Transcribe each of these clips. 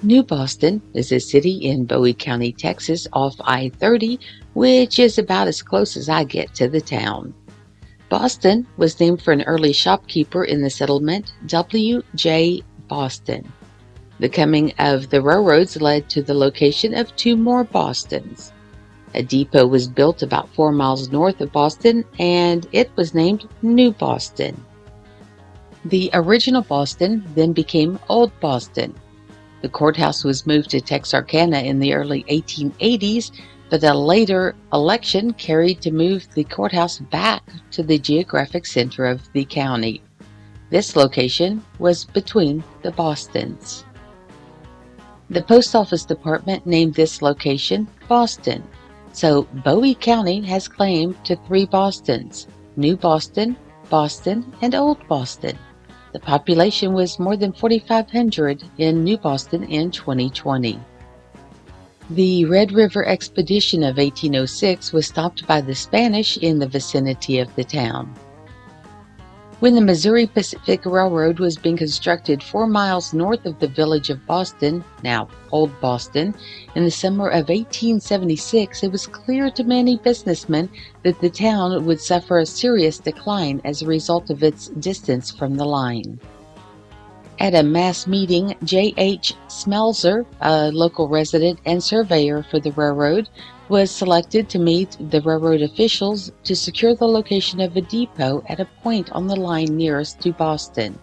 New Boston is a city in Bowie County, Texas, off I-30, which is about as close as I get to the town. Boston was named for an early shopkeeper in the settlement, W. J. Boston. The coming of the railroads led to the location of two more Bostons. A depot was built about 4 miles north of Boston, and it was named New Boston. The original Boston then became Old Boston. The courthouse was moved to Texarkana in the early 1880s, but a later election carried to move the courthouse back to the geographic center of the county. This location was between the Bostons. The Post Office Department named this location Boston, so Bowie County has claim to 3 Bostons: New Boston, Boston, and Old Boston. The population was more than 4,500 in New Boston in 2020. The Red River Expedition of 1806 was stopped by the Spanish in the vicinity of the town. When the Missouri Pacific Railroad was being constructed 4 miles north of the village of Boston, now Old Boston, in the summer of 1876, it was clear to many businessmen that the town would suffer a serious decline as a result of its distance from the line. At a mass meeting, J.H. Smelser, a local resident and surveyor for the railroad, was selected to meet the railroad officials to secure the location of a depot at a point on the line nearest to Boston.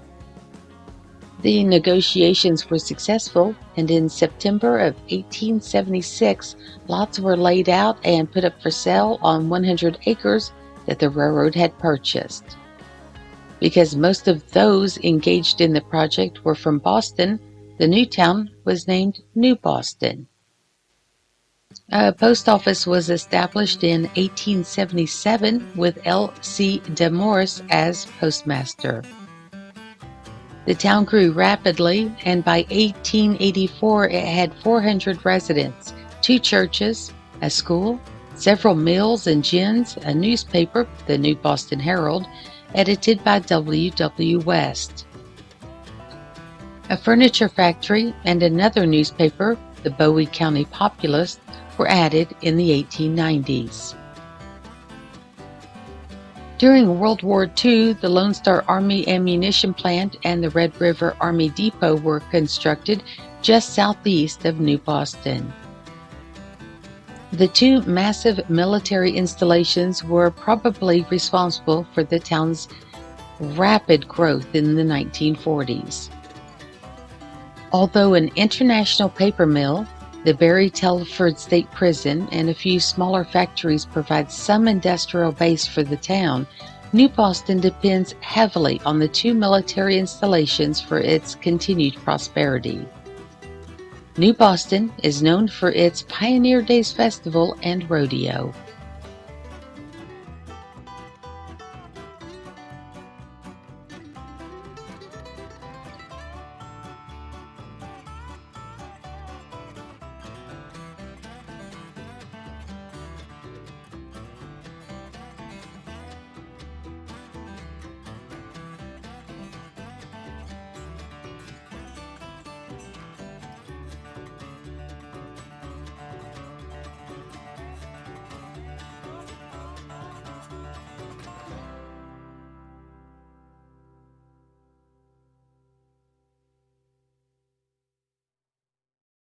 The negotiations were successful, and in September of 1876, lots were laid out and put up for sale on 100 acres that the railroad had purchased. Because most of those engaged in the project were from Boston, the new town was named New Boston. A post office was established in 1877 with L.C. DeMorris as postmaster. The town grew rapidly, and by 1884 it had 400 residents, 2 churches, a school, several mills and gins, a newspaper, the New Boston Herald, edited by W. W. West, a furniture factory, and another newspaper, the Bowie County Populist, were added in the 1890s. During World War II, the Lone Star Army Ammunition Plant and the Red River Army Depot were constructed just southeast of New Boston. The 2 massive military installations were probably responsible for the town's rapid growth in the 1940s. Although an international paper mill, the Barry Telford State Prison, and a few smaller factories provide some industrial base for the town, New Boston depends heavily on the 2 military installations for its continued prosperity. New Boston is known for its Pioneer Days Festival and rodeo.